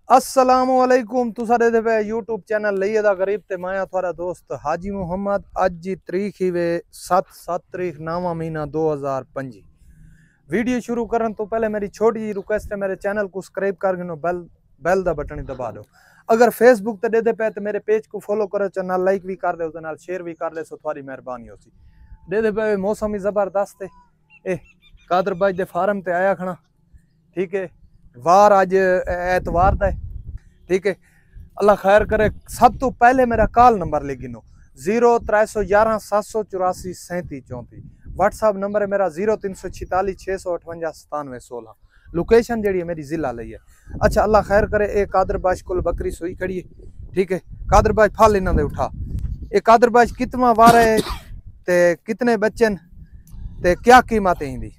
अस्सलामुअलैकुम तुसा दे पे यूट्यूब चैनल लईए दा गरीब ते मैं थोड़ा दोस्त हाजी मुहम्मद। अज जी तारीख ही वे 7 तारीख 9वां महीना 2025। वीडियो शुरू करन तो पहले मेरी छोटी जी रिक्वेस्ट है, मेरे चैनल को सब्सक्राइब कर गिनो, बेल दा बटन दबा दो। अगर फेसबुक ते दे पे तो मेरे पेज को फॉलो करो, चैनल लाइक भी कर दो, नाल शेयर भी कर दे, सो थोड़ी मेहरबानी होसी। दे पे मौसम ही जबरदस्त है। ए कादर भाई दे फार्म ते आया खना, ठीक है। वार अज एतवार दा है, ठीक है। अल्लाह खैर करे। सब तो पहले मेरा कॉल नंबर ले गिनो 0311 784 37 34। व्हाट्सअप नंबर है मेरा 0346 658 97 16। लोकेशन जी मेरी जिला लई है। अच्छा अल्लाह खैर करे। ए कादरबाज को बकरी सोई खड़ी है, ठीक है। कादरबाज फल इन्हों दे उठा। ए कादरबाज कितना वार है ते कितने बच्चे ते क्या कीमत है इनकी?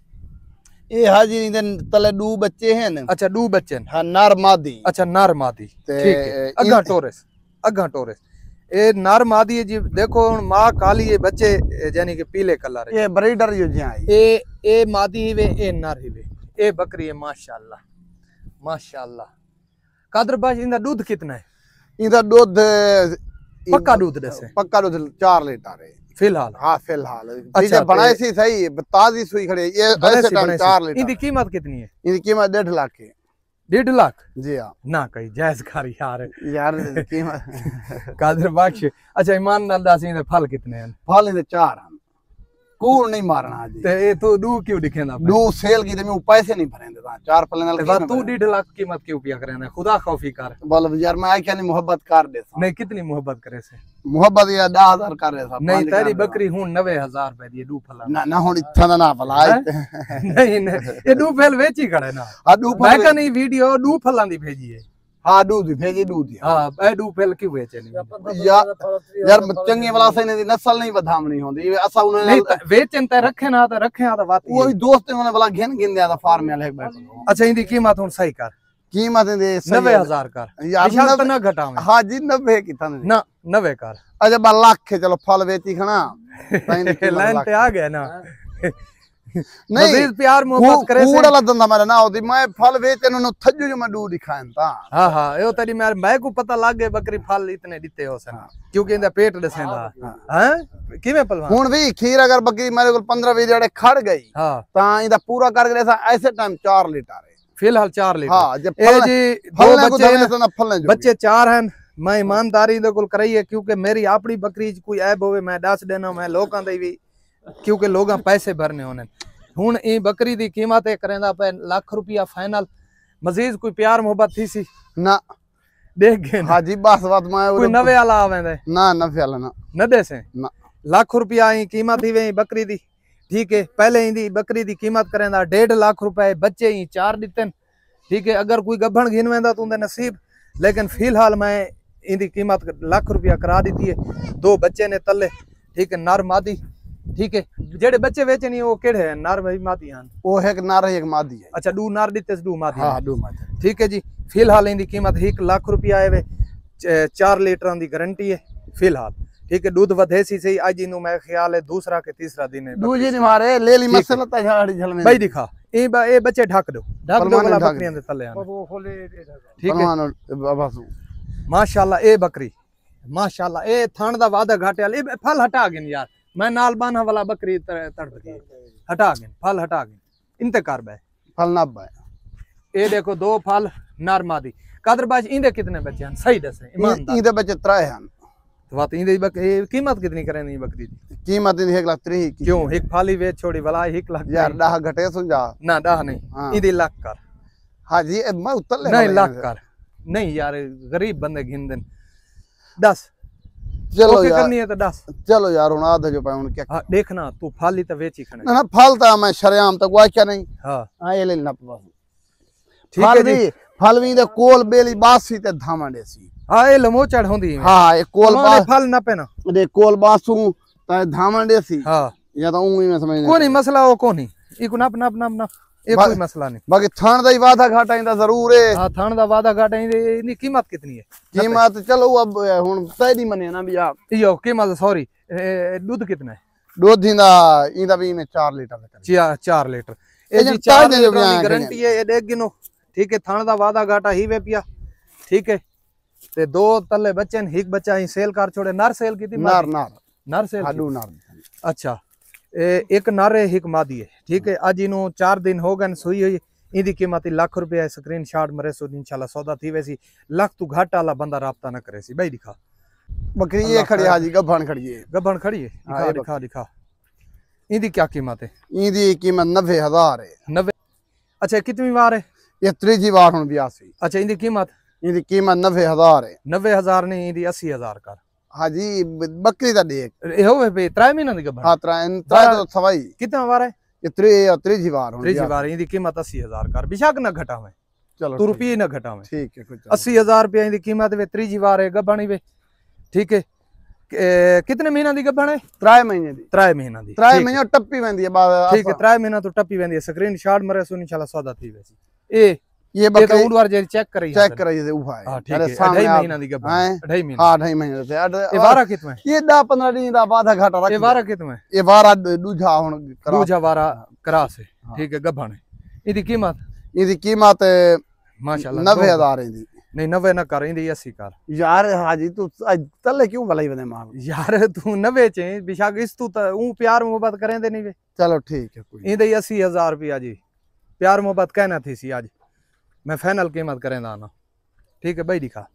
ये हाजी तले दो बच्चे हैं ना। अच्छा दो बच्चे हाँ, नर मादी। अच्छा नर मादी, ठीक है। अगा टोरस ए नर मादी है जी। देखो माँ काली है, बच्चे यानी कि पीले कलर है। ये ब्रीडर जो जी ए मादी ही वे, ए नर ही वे। ए बकरी है माशाल्लाह माशाल्लाह। कादरबाज इनका दूध कितना है? इधर दूध पक्का दूध दसे? पक्का दूध 4 लीटर है फिलहाल। हाँ फिलहाल। अच्छा बनाए सी सही, ताजी सुई खड़ी ये ऐसे टाइम 4 लीटर। इनकी कीमत कितनी है? इनकी कीमत 1.5 लाख है। 1.5 लाख? जी हाँ। ना कहीं जायज कर यार कीमत कादरबाज। अच्छा ईमान नाल दस इनके फल कितने हैं? फल इधर 4 हैं। कूड़ नहीं मारना जी। ते ए तो दू क्यों दिखेंदा? दू सेल की मैं पैसे नहीं भरेंदे ता 4 फल नाल कीमत तू 1.5 लाख कीमत क्यों पिया करेना? खुदा खौफी कर बोल यार मैं क्या नहीं मोहब्बत कर दे। नहीं कितनी मोहब्बत करे से? मोहब्बत या 10,000 कर रहे सब। नहीं तेरी बकरी हूं 90,000 रुपए दी दू फल ना ना हुन इतना ना भला। नहीं नहीं ये दू फल वेची खड़े ना। हां दू फल मैं का नहीं वीडियो दू फलां दी भेजी है। हाँ दूध भेजी दूध। हाँ ए दू फल क्यों बेचे नहीं? यार चंगे वाला से ने नस्ल नहीं बधामनी होंदी असा उन्हें नहीं वेचन ते रखे ना तो बात वो दोस्त ने वाला घेन गिन दिया था फार्म में ले बैठ। अच्छा इनकी कीमत हुन सही कर। कीमत दे 90,000 कर यार, निशान ना घटावे। हां जी 90 की था ना 90 कर। अच्छा 2 लाख चलो फल बेची खना लाइन पे आ गए ना। नहीं मजीद प्यार मोहब्बत करे से पूरा धंधा मेरा ना होती। मैं फल बेचन नु थज्जू जो मैं दूध दिखाएं ता। हां हां यो तेरी मैं को पता लग गए बकरी फल इतने दिते हो सन, क्योंकि इंदा पेट दसेंदा। हैं किवें पलवान हुन भी खीर अगर बकरी मेरे को 15-20 जड़े खड़ गई हां ता इंदा पूरा कर गए ऐसे टाइम 4 लीटर है फिलहाल। 4 लीटर। हां ए जी दो बच्चे 4 हैं। मैं ईमानदारी दे कोल कराई है, क्योंकि मेरी अपनी बकरी कोई ऐब होवे मैं दस देना, मैं लोकां दे भी, क्योंकि लोग पैसे भरने होने। हुन ई बकरी दी कीमत करेंदा पे लाख रुपया फाइनल। मजीद कोई प्यार मोहब्बत थी सी ना देख गए? हां जी बस बात मैं कोई 90 वाला आवेंदे ना 90 वाला ना न दे से ना। लाख रुपया ई कीमत ही वे बकरी दी, ठीक है। पहले इंदी बकरी दी कीमत करेंदा 1.5 लाख रुपए। बच्चे ही 4 दिते, ठीक है। अगर कोई गभण घिन वेंदा तो उनदे नसीब, लेकिन फिलहाल मैं इंदी कीमत लाख रुपया करा दी है। 2 बच्चे ने तले, ठीक है। नर मादी, ठीक है। जेडे बच्चे वेचे नहीं वो केड़े हैं? नर भाई मादी हैं? वो है एक नर है एक मादी है। अच्छा 2 नर दिते 2 मादी। हां 2 मादी, ठीक है जी। फिलहाल इंदी कीमत 1 लाख रुपया है वे। 4 लीटर दी गारंटी है फिलहाल, ठीक है। दूध वधे सी सही। आज इनु मैं ख्याल है दूसरा के तीसरा दिन है। दूजी नहीं मारे ले ली मसला ता झाड़ी झल में भाई दिखा। ए बच्चे ढक दो वाला बकरियां दे तले आने, ठीक है। बस माशाल्लाह ए बकरी माशाल्लाह। ए थान दा वादा घाटे वाले फल हटा गए यार। मैं नाल बाना वाला बकरी तड़प गई, हटा गए फल, हटा गए इंतकार बे फल ना बे। ए देखो 2 फल नर मादी। कादरबाज इंदे कितने बच्चे हैं सही दसे ईमानदार? इंदे बच्चे 3 हैं। तो बात इंदे कीमत कितनी करेनी बकरी दी? कीमत 1 लाख 3 की। क्यों एक फाली वेच छोड़ी वाला 1 लाख यार 10 घटे सुन जा ना 10 नहीं इंदे लाख कर। हां जी मैं उतर ले नहीं लाख कर नहीं यार गरीब बंदे गिन देन 10 चलो यार करनी है तो 10 चलो यार हुन आधा जो पाउन क्या। हां देखना तू फाली तो वेची खने ना फल ता मैं शरियाम तक वाई क्या नहीं। हां ये ले ना बस ठीक है जी। फल भी दे कोल बेली बासी ते धामा देसी। हां ए लमोचड़ होंदी। हां ए कोल बा फल ना पे ना दे कोल बासू ता धामा देसी। हां या तो ऊं ही मैं समझ कोनी मसला वो कोनी इको नप नप नप नप ये कोई मसला नहीं। बाकी थान दा ही वादा घाटा इंदा जरूर है। हां थान दा वादा घाटा इंदी कीमत कितनी है? कीमत चलो अब हुन तय नहीं मने ना भी आप यो कीमत सॉरी। दूध कितना है? दूध इंदा भी में 4 लीटर 4 लीटर। ए जी 4 लीटर की गारंटी है। ये देख गिनो, ठीक है। थान दा वादा घाटा ही वे पिया, ठीक है ते दो तले बच्चे ने, एक बच्चा ही सेल कर छोड़े। नर सेल की थी? नर सेल अच्छा एक नर है एक मादी है, ठीक है। अज इनू 4 दिन हो गए सुई हुई। इनकी कीमत ₹1,00,000 है। स्क्रीन शॉट मरे सो इंशाल्लाह सौदा थी। वैसी लख तू घाट वाला बंदा राब्ता न करे सी। भाई दिखा बकरी ये खड़ी है हाजी, गब्बन खड़ी है। गब्बन खड़ी है, दिखा दिखा दिखा। इनकी क्या कीमत है? इनकी कीमत 90,000 है। 90? अच्छा कितनी बार है ये? तीसरी बार हुन 82। अच्छा इनकी कीमत? इनकी कीमत 90,000 है। 90,000 नहीं, इनकी 80,000 कर। हाजी बकरी दा देख ए होवे पे 3 महीना दी गब्बन। हां 3 तो सवाई कितना बार है? ये तीसरी बार हुन। तीसरी बार। इनकी कीमत 80,000 कर। बेशक ना घटावे, चलो तू रुपये ना घटावे, ठीक है। 80,000 रुपया इनकी कीमत वे। तीसरी बार है गब्बन वे, ठीक है। कितने महीना दी गब्बन है? 3 महीने दी। 3 महीना दी। 3 महीने टप्पी वेंदी है बाद। ठीक है 3 महीना तो टप्पी वेंदी है। स्क्रीन शॉट मरे सो इंशाल्लाह सौदा थी। वैसी ये बकरी ऊंट वार जे चेक करी से उफा है। हां ठीक है 2.5 महीना दी गब्बन। 2.5 महीना। हां 2.5 महीने से। ये वारा कितना है? ये 10-15 दिन दा बाधा घाटा रख। ये वारा कितना है? ये वारा दूजा हुन दूजा वारा क्रास है, ठीक है गब्बन है। इनकी कीमत? इनकी कीमत माशाल्लाह 90,000 है। नहीं 90 ना कर, इनकी 80 कर। यार हाजी तू तले क्यों भलाई बने मार यार तू 90 चे बेशक इस तू ऊ प्यार मोहब्बत करें दे नहीं वे। चलो ठीक है कोई। इनकी 80,000 रुपया जी प्यार मोहब्बत कहना थी सी। आज मैं फाइनल कीमत करें दाना, ठीक है भाई दिखा।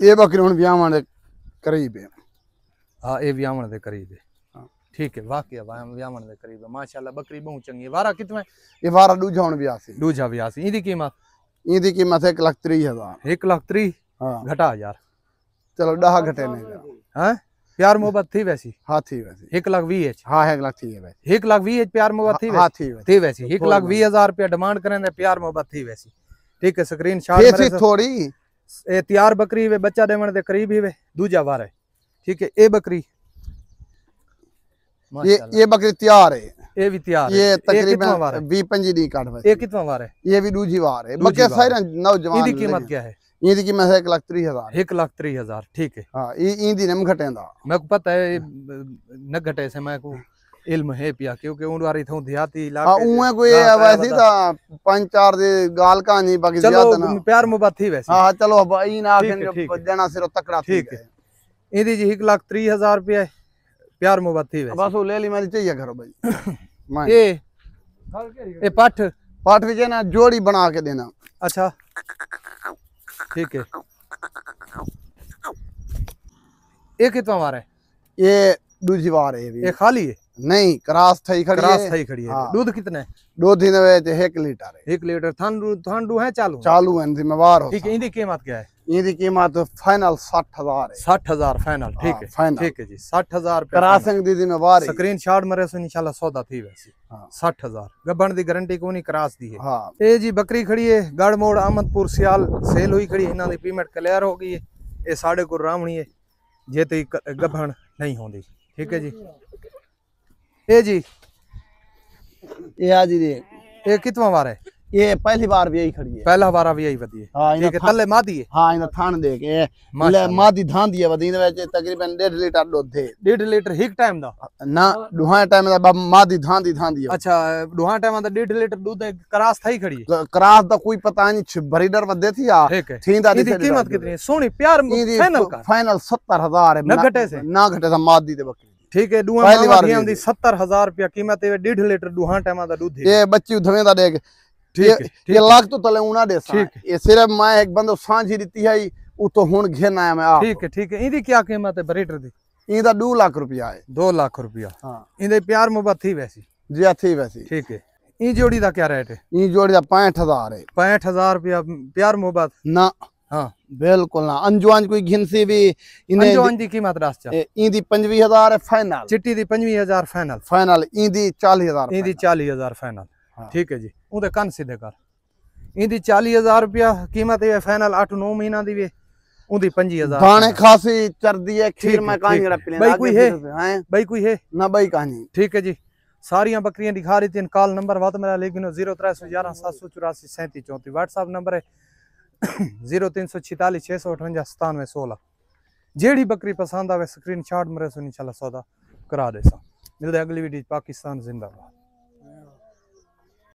ये बकरी हुन ब्याहण दे करीब है। हां ये ब्याहण दे करीब है, ठीक है। वाकई ब्याहण दे करीब है माशाल्लाह। बकरी बहुत चंगी है। वारा कितना है? ये वारा दूजा हुन 82। दूजा 82। इनकी कीमत? इनकी कीमत 1,30,000। 1,30,000? हां घटा यार। चलो 10 घटे नहीं हैं? प्यार मोहब्बत थी वैसी? हां थी वैसी। 1,20,000? हां 1,00,000 है भाई। 1,20,000 प्यार मोहब्बत थी वैसी? थी वैसी 1,20,000 रुपया डिमांड करें दे। प्यार मोहब्बत थी वैसी, ठीक है। स्क्रीन शॉट मरे थोड़ी ए तैयार बकरी वे बच्चा देवण दे करीब ही वे। दूजा वार है, ठीक है। ए बकरी ये बकरी तैयार है। ये भी तैयार है। ये तकरीबन 20-25 दिन काट है। ये कितना वार है? ये भी दूजी वार है। बकरी सारे नौजवान। इनकी कीमत क्या है? इनकी कीमत 1,30,000। 1,30,000 ठीक है। हां इनदी नम घटेंदा। मेरे को पता है न घटे से मैं को इल्म है पिया, क्योंकि उन वारी थो देहाती इलाके। हां उए कोई वैसी ता 5-4 दे गाल कहानी बाकी ज्यादा ना। प्यार मोहब्बत थी वैसे। हां चलो भाई ना आखिर जना सिर तकड़ा ठीक है। इनदी जी 1,30,000 रुपया प्यार मोहब्बत थी वैसे। बस वो ले ली मेरी चाहिए करो भाई। ये पाठ भी ना जोड़ी बना के देना। अच्छा ठीक है। ये कितना वार है? ये दूजी बार है। ये खाली है? नहीं क्रॉस थई खड़ी है। क्रॉस थई खड़ी है। हाँ। दूध कितना है? दूध दिन में 1 लीटर है। 1 लीटर। थांडू है चालू है जिम्मेवार हो। ठीक है। इनकी कीमत क्या है? इनकी कीमत फाइनल 60,000 है। 60,000 फाइनल, ठीक है। फाइनल ठीक है जी 60,000 क्रॉसिंग दी जिम्मेवार। स्क्रीन शॉट मरे सो इंशाल्लाह सौदा थी वैसी। 60,000 गब्बन दी गारंटी को नहीं क्रॉस दी है। हां ए जी बकरी खड़ी है गढ़ मोड़ अहमदपुर सियाल सेल हुई खड़ी है। इना दी पेमेंट क्लियर हो गई है। ये साढ़े को रामणी है जे ते गब्बन नहीं होंदी, ठीक है जी। ए जी ये आज दे ये कितवा बार है? ये पहली बार भी यही खड़ी है। पहला बार भी यही वदी है। हां ठीक है। तले मादी है। हां इन थान देख ए ले मादी धान दी है वदी में तकरीबन 1.5 लीटर दूध है। 1.5 लीटर एक टाइम दा ना दुहा टाइम दा मादी धान दी है। अच्छा दुहा टाइम दा 1.5 लीटर दूध क्रॉस थई खड़ी है। क्रॉस दा कोई पता नहीं ब्रीडर वदे थी या थींदा दी। कीमत कितनी है? सोनी प्यार फाइनल 70,000 है। ना घटे से? ना घटे से मादी दे बकरी, ठीक है। दुहा पहली बार दी 70,000 रुपया कीमत है। 1.5 लीटर दुहा टाइम दा दूध है। ये बच्ची धवे दा देख। ठीक है। ये लाख तो तले उना दे सा। ये सिर्फ मैं एक बंदो सांझी दी है उ तो हुन घेना है मैं आ। ठीक है। ठीक है। इदी क्या कीमत है ब्रीडर दी? इदा 2 लाख रुपया है। 2 लाख रुपया। हां इदे प्यार मोहब्बत थी वैसी? जी थी वैसी। ठीक है। ई जोड़ी दा क्या रेट है? ई जोड़ी दा 65,000 है। 65,000 रुपया प्यार मोहब्बत ना। हां बिल्कुल ना। अंजुआन कोई घिनसी भी इने अंजुआन दी कीमत रास्ता इदी 25,000 है फाइनल। चिट्टी दी 25,000 फाइनल। फाइनल इदी 40,000। इदी 40,000 फाइनल। ठीक है जी। उदे कन सीधे कर। इदी 40,000 रुपया कीमत है फाइनल। 8-9 महीना दी वे उदी 25,000 दाने खासी चर्दी है खीर में कहानी रख ले। भाई कोई है? भाई कोई है ना भाई कहानी। ठीक है जी। सारियां बकरियां दिखा रही थी। कॉल नंबर बात मेरा लेकिन 0311 784 3734 व्हाट्सएप नंबर है 0346 658 9716। जेड़ी बकरी पसंद आवे स्क्रीनशॉट मरे सो इंशाल्लाह सौदा करा दे सा। मिलदे अगली वीडियो। पाकिस्तान जिंदाबाद।